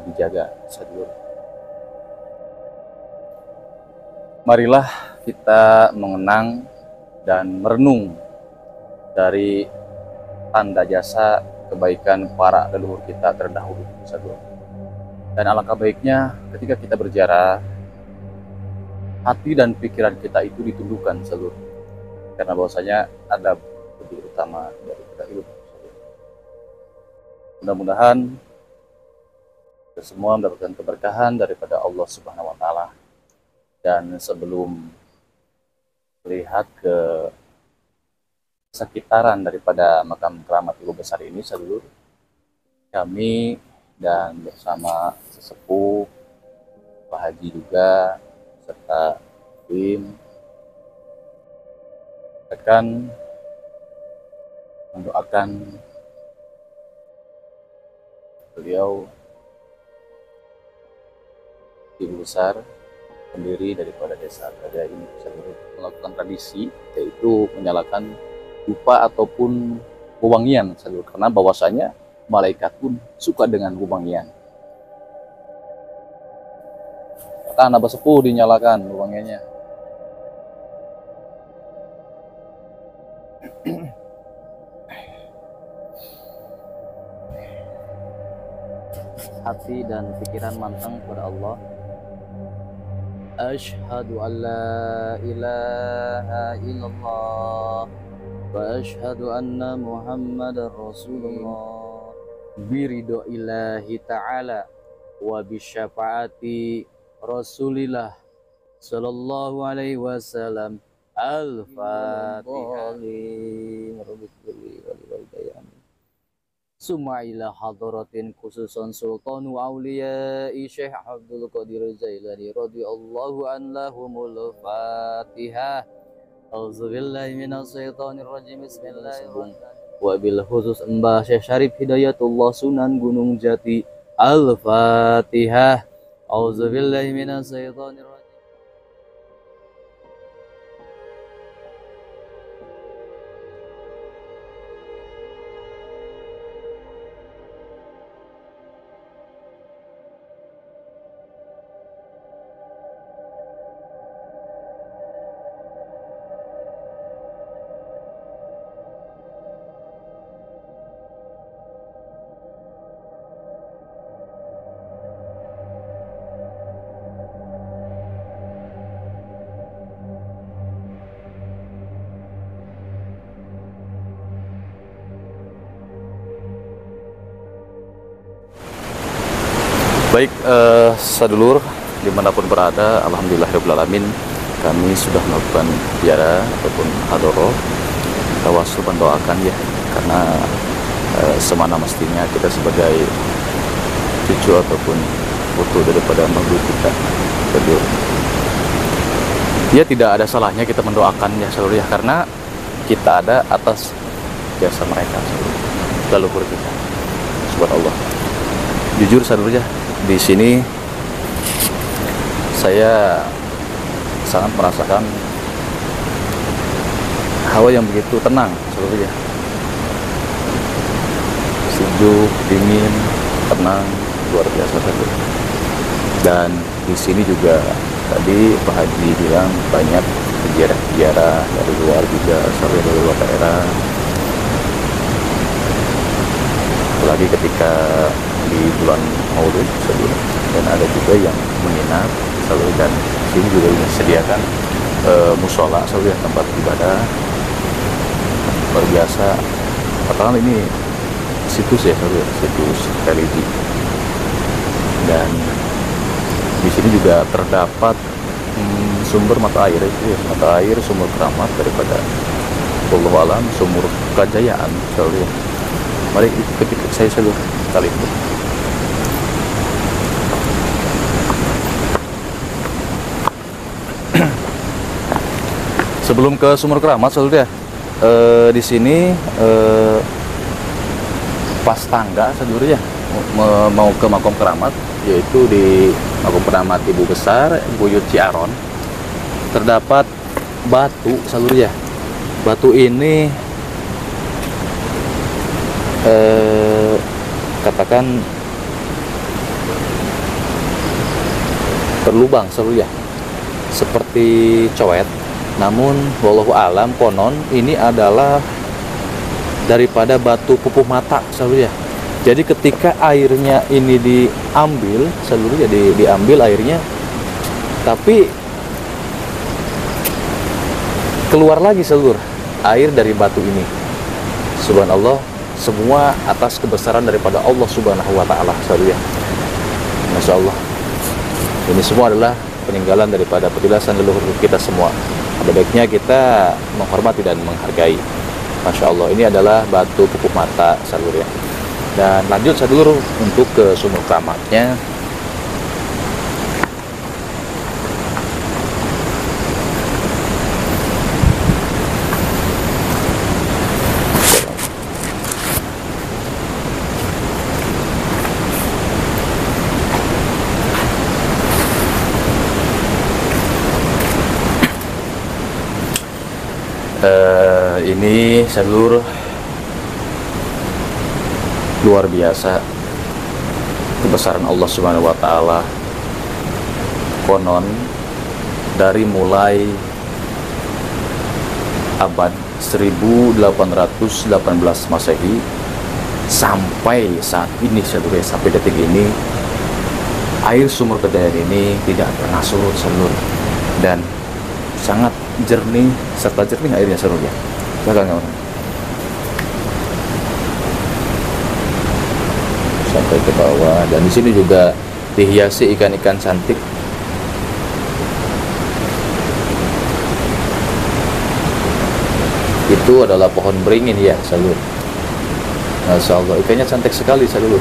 dijaga Sadulur. Marilah kita mengenang dan merenung dari tanda jasa kebaikan para leluhur kita terdahulu Sadulur. Dan alangkah baiknya ketika kita berziarah, hati dan pikiran kita itu ditundukkan Sadulur, karena bahwasanya adab lebih utama daripada ilmu. Mudah-mudahan kita semua mendapatkan keberkahan daripada Allah Subhanahu wa Ta'ala. Dan sebelum melihat ke sekitaran daripada makam keramat ibu besar ini Sadulur, kami dan bersama sesepuh, Pak Haji juga, serta tim akan mendoakan beliau ibu besar pendiri daripada desa Gajah ini melakukan tradisi, yaitu menyalakan dupa ataupun wewangian Sadulur, karena bahwasanya malaikat pun suka dengan wewangian. Kata anak sepuh dinyalakan wewangiannya. Hati dan pikiran mantang kepada Allah. Asyhadu an la ilaha illallah wa asyhadu anna Muhammadar Rasulullah biridho ilahi ta'ala wa bisyafaati Rasulillah sallallahu alaihi wasallam. Al-Fatihah. Summa ila hadratin khususan sultanu awliya'i Syekh Abdul Qadir Jailani radhiyallahu anhumul Fatihah. Auzubillahi minasyaitonir rajim. Bismillahirrahmanirrahim. Wa bil khusus Mbah Syekh Syarif Hidayatullah Sunan Gunung Jati. Al-Fatihah. Auzubillahi minasyaitonir rajim. Baik, sadulur dimanapun berada, alhamdulillahirrahmanirrahim, kami sudah melakukan ziarah ataupun hadoroh, tawasul mendoakan ya, karena semana mestinya kita sebagai cucu ataupun putu daripada makhluk kita sadulur, ya tidak ada salahnya kita mendoakan ya sadulur ya, karena kita ada atas jasa mereka sadulur, leluhur kita. Subhanallah, jujur sadulur ya, di sini saya sangat merasakan hawa yang begitu tenang seluruhnya, sejuk, dingin, tenang, luar biasa saja. Dan di sini juga tadi Pak Haji bilang banyak peziarah-peziarah dari luar juga, dari luar daerah. Apalagi ketika di bulan Maulid sebelum, dan ada juga yang menginap selalu, dan sini juga disediakan musola selalu ya, tempat ibadah luar biasa. Padahal ini situs ya selalu ya, situs religi, dan di sini juga terdapat sumber mata air itu ya, mata air sumber keramat daripada Allah alam, sumur kejayaan selalu ya. Mari ikut saya dulu kali itu. Sebelum ke Sumur Keramat Saudara ya, di sini pas tangga Saudara ya, mau ke Makom Keramat, yaitu di Makom Keramat Ibu Besar Buyut Ciaron, terdapat batu Saudara ya. Batu ini katakan berlubang Saudara ya, seperti coet. Namun wallahu alam, konon ini adalah daripada batu pupuh mata Saudara ya. Jadi ketika airnya ini diambil Saudara ya, diambil airnya, tapi keluar lagi Saudara air dari batu ini. Subhanallah, semua atas kebesaran daripada Allah Subhanahu wa taala Saudara ya. Masya Allah, ini semua adalah peninggalan daripada petilasan leluhur kita semua. Ada baiknya kita menghormati dan menghargai. Masya Allah, ini adalah batu pupuh mata Saudara ya. Dan lanjut Saudara untuk ke Sumur Keramatnya. Ini Saudara luar biasa kebesaran Allah Subhanahu wa taala. Konon dari mulai abad 1818 Masehi sampai saat ini Saudara, sampai detik ini air sumur Kedayan ini tidak pernah surut Saudara, dan sangat jernih serta jernih airnya Saudara. Silakan kawan. Sampai ke bawah, dan di sini juga dihiasi ikan-ikan cantik. Itu adalah pohon beringin ya Saudara. Masya Allah, ikannya cantik sekali Saudara.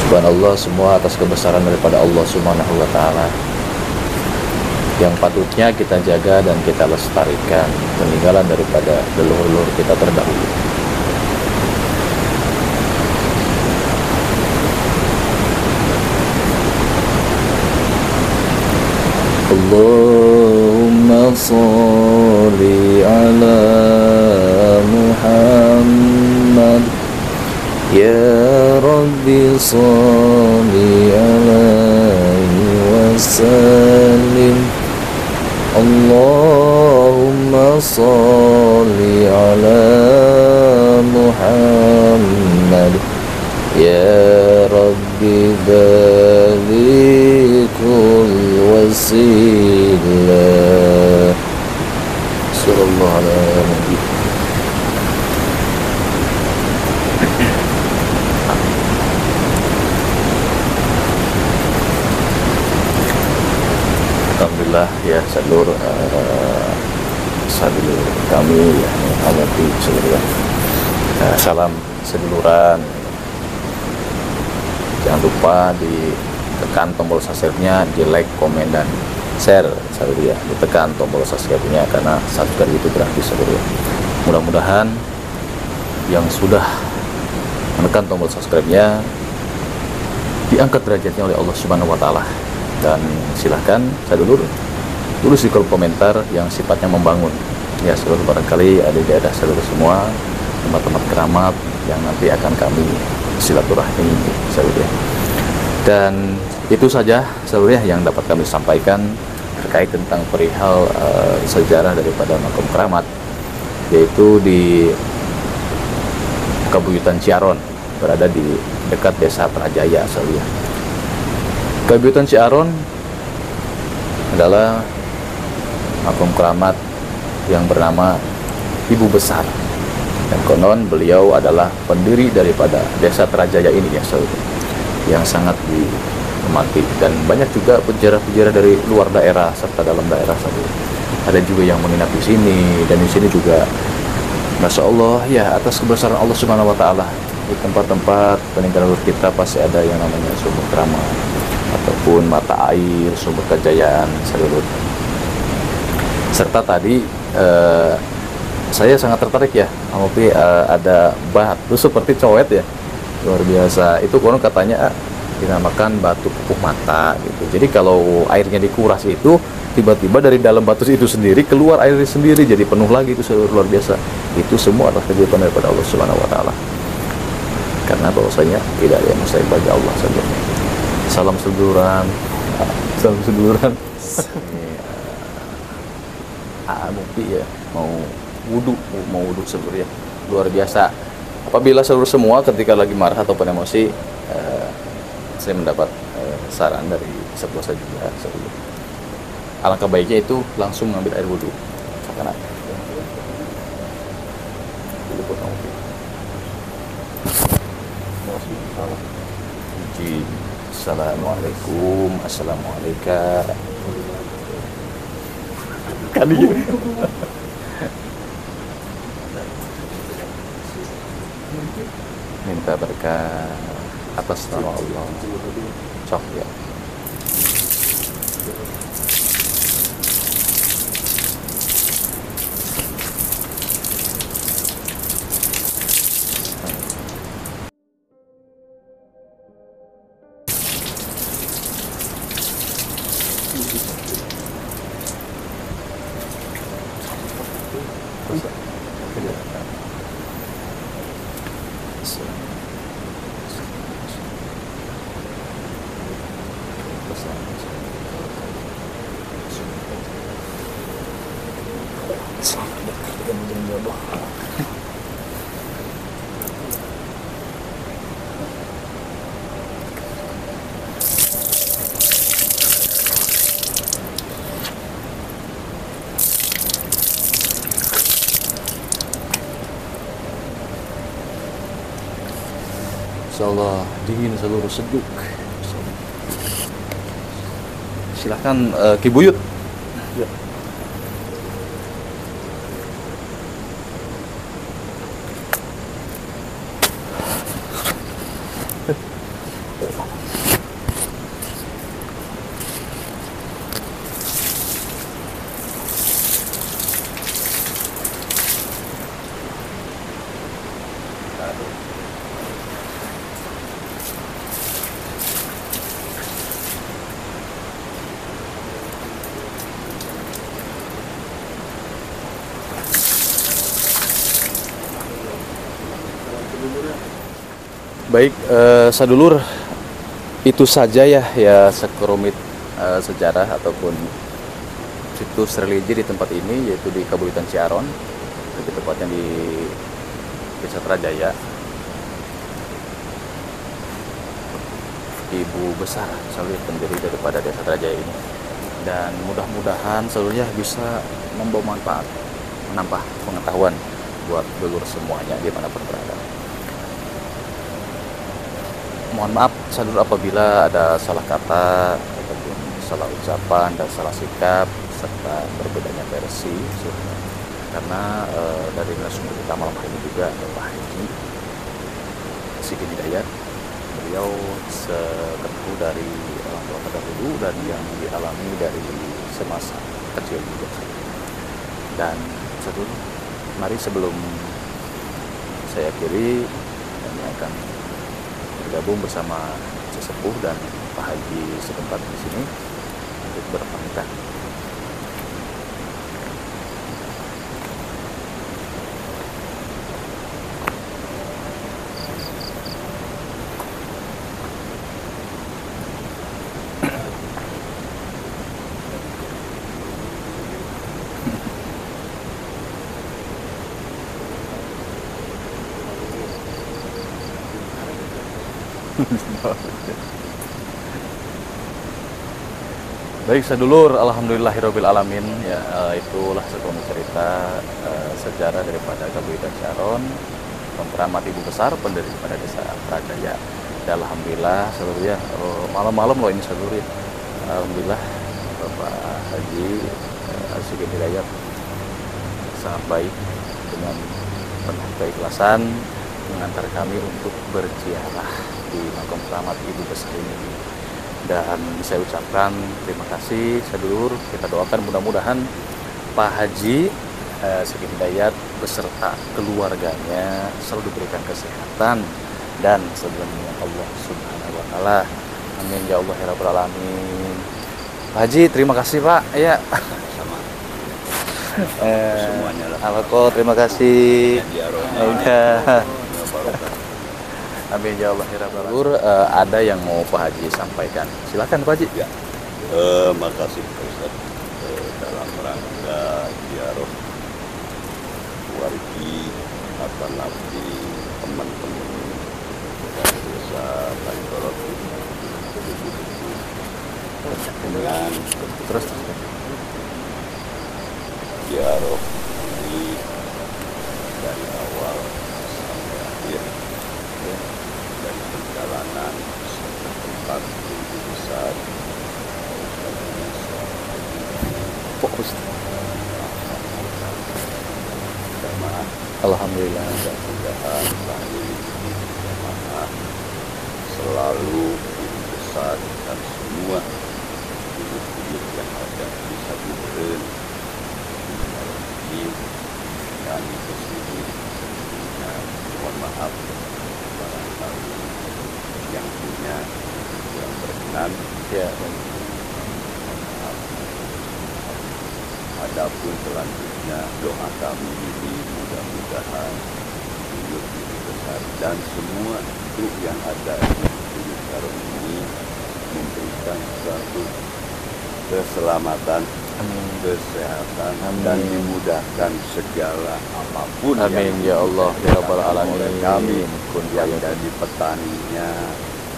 Subhanallah, semua atas kebesaran daripada Allah Subhanahu wa taala, yang patutnya kita jaga dan kita lestarikan, peninggalan daripada leluhur-leluhur kita terdahulu. Allahumma sholli ala Muhammad ya Rabbi, sholli alaihi wasallim. Allahumma sholli ala Muhammad ya Rabbi, balikul wasilah. Sallallahu alaihi wasallam. Alhamdulillah ya Saudara, sedulur kami ya menghormati seluruh salam seduluran. Jangan lupa ditekan tombol subscribe-nya, di like, komen, dan share Saudara ya. Ditekan tombol subscribe-nya karena subscribe itu gratis Saudara. Mudah-mudahan yang sudah menekan tombol subscribe-nya diangkat derajatnya oleh Allah Subhanahu wa taala. Dan silahkan Saudara tulis di kolom komentar yang sifatnya membangun ya Saudara. Barangkali ada di daerah Saudara semua tempat-tempat keramat yang nanti akan kami silaturahmi Saudara. Dan itu saja Saudara yang dapat kami sampaikan terkait tentang perihal sejarah daripada Makom Keramat, yaitu di Kabuyutan Ciaron, berada di dekat Desa Prajaya Saudara. Kabuyutan Ciaron adalah Makom Keramat yang bernama Ibu Besar, dan konon beliau adalah pendiri daripada Desa Trajaya ini ya Saudara, yang sangat mati. Dan banyak juga peziarah-peziarah dari luar daerah serta dalam daerah saja. Ada juga yang menginap di sini, dan di sini juga Masya Allah ya, atas kebesaran Allah Subhanahu wa Ta'ala, di tempat-tempat peninggalan leluhur kita pasti ada yang namanya sumber keramat ataupun mata air, sumber kejayaan seluruh. Serta tadi saya sangat tertarik ya, Amopi, ada batu seperti cowet ya, luar biasa. Itu konon katanya dinamakan batu pupuh mata gitu. Jadi kalau airnya dikuras itu, tiba-tiba dari dalam batu itu sendiri keluar air sendiri, jadi penuh lagi. Itu luar biasa. Itu semua adalah keajaiban daripada Allah Subhanahu wa Ta'ala, karena bahwasanya tidak ada yang mustahil bagi Allah saja. Salam seduluran, salam seduluran. Bukti ya, mau wudhu seluruh ya, luar biasa. Apabila seluruh semua ketika lagi marah ataupun emosi, saya mendapat saran dari sebuah saya juga seluruh. Alangkah baiknya itu langsung mengambil air wudhu. Karena Assalamualaikum, assalamualaikum. Kali minta berkah atas nama Allah. Cok ya. Insyaallah dingin seluruh sejuk. Silahkan Ki Buyut. Ya. Baik, sadulur, itu saja ya sekelumit sejarah ataupun situs religi di tempat ini, yaitu di Kabupaten Ciaron, lebih tepatnya di Desa Trajaya. Ibu besar selalu pendiri daripada Desa Trajaya ini, dan mudah-mudahan seluruhnya bisa membawa manfaat, menambah pengetahuan buat dulur semuanya dimanapun berada. Mohon maaf sadulur apabila ada salah kata ataupun salah ucapan dan salah sikap serta berbedanya versi, karena dari narasumber kita malam hari ini juga Pak Haji Siti Hidayat, beliau seketu dari orang tua terdahulu dan yang dialami dari semasa kecil juga. Dan sadulur, mari sebelum saya akhiri, kami akan bergabung bersama sesepuh dan Pak Haji setempat di sini untuk berpamitan. Baik sadulur, alhamdulillahirabbil alamin ya, itulah sekelumit cerita sejarah daripada Kabupaten Ciaron, Kontra Mati Ibu Besar pendiri pada Desa Trajaya. Dan alhamdulillah seluruhnya malam-malam loh ini seluruhnya. Alhamdulillah Bapak Haji Sigit Hidayat sangat baik dengan penuh keikhlasan mengantar kami untuk berziarah di makam keramat Ibu besar ini. Dan saya ucapkan terima kasih sedulur. Kita doakan mudah-mudahan Pak Haji Sigit Hidayat beserta keluarganya selalu diberikan kesehatan dan sebelumnya Allah Subhanahu wa taala. Amin ya Allah ya rabbal alamin. Pak Haji, terima kasih Pak. Ya. Sama. Semuanya lah. Alko, terima kasih. Udah. Amin ya Allah ya rabbal alamin. Ada yang mau Pak Haji sampaikan. Silakan Pak Haji. Ya. Makasih Pak Ustaz. Dalam rangka ziarah wargi atau nabi teman-teman dari desa Tanjorok dengan Terus ziarah ini dari awal sampai akhir ya, dari perjalanan sampai tempat Ibu besar fokus. jamaah. Alhamdulillah. Mudah-mudahan kami jamaah selalu Ibu besar dan semua buyut-buyut yang ada bisa diberi dan itu sendiri. Mohon maaf barangkali yang punya yang berkenan Ya. maaf. Adapun selanjutnya doa kami ini mudah-mudahan buyut besar dan semua truk yang ada di buyut Karo ini memberikan suatu keselamatan, kesehatan, Amin. dan dimudahkan segala apapun Amin ya Allah ya rabbal alamin. oleh kami yang jadi petaninya,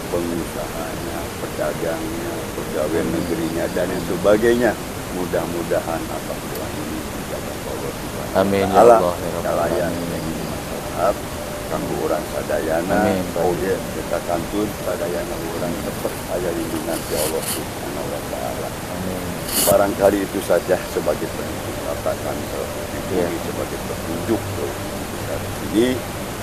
pengusahanya, pedagangnya, pegawai negerinya dan sebagainya. Mudah-mudahan atas doa ini dijaga Allah Subhanahu Amin wa ya taala. Allah ya rabbal Kalayan alamin. yang masyarakat kanggo urang sadayana, Amin, Pak. oge kita kantun sadayana urang tetap aya lindungan ti Allah Subhanahu wa taala. Amin. Barangkali itu saja sebagai penutup katakan Ya. sebagai petunjuk besar ini.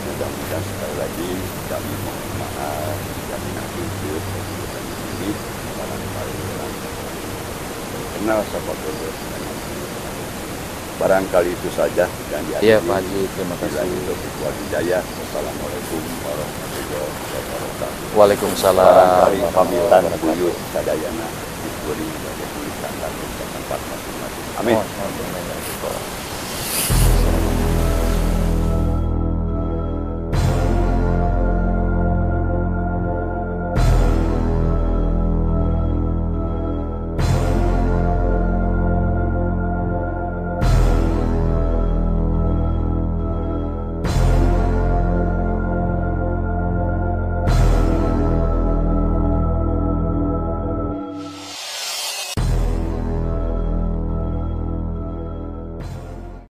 Mudah-mudahan sekali lagi kami mohon maaf dan mengatur kegiatan ini barangkali orang kenal sama Bodo. Barangkali itu saja yang Iya Pak Haji, terima kasih. Hidayah. Wassalamualaikum warahmatullahi wabarakatuh. Waalaikumsalam. Barangkali warahmatullahi pamitan wabarakatuh. buyut sadayana diberi sebagai tulisan dan tempat masing-masing. Amin. Mohon maaf.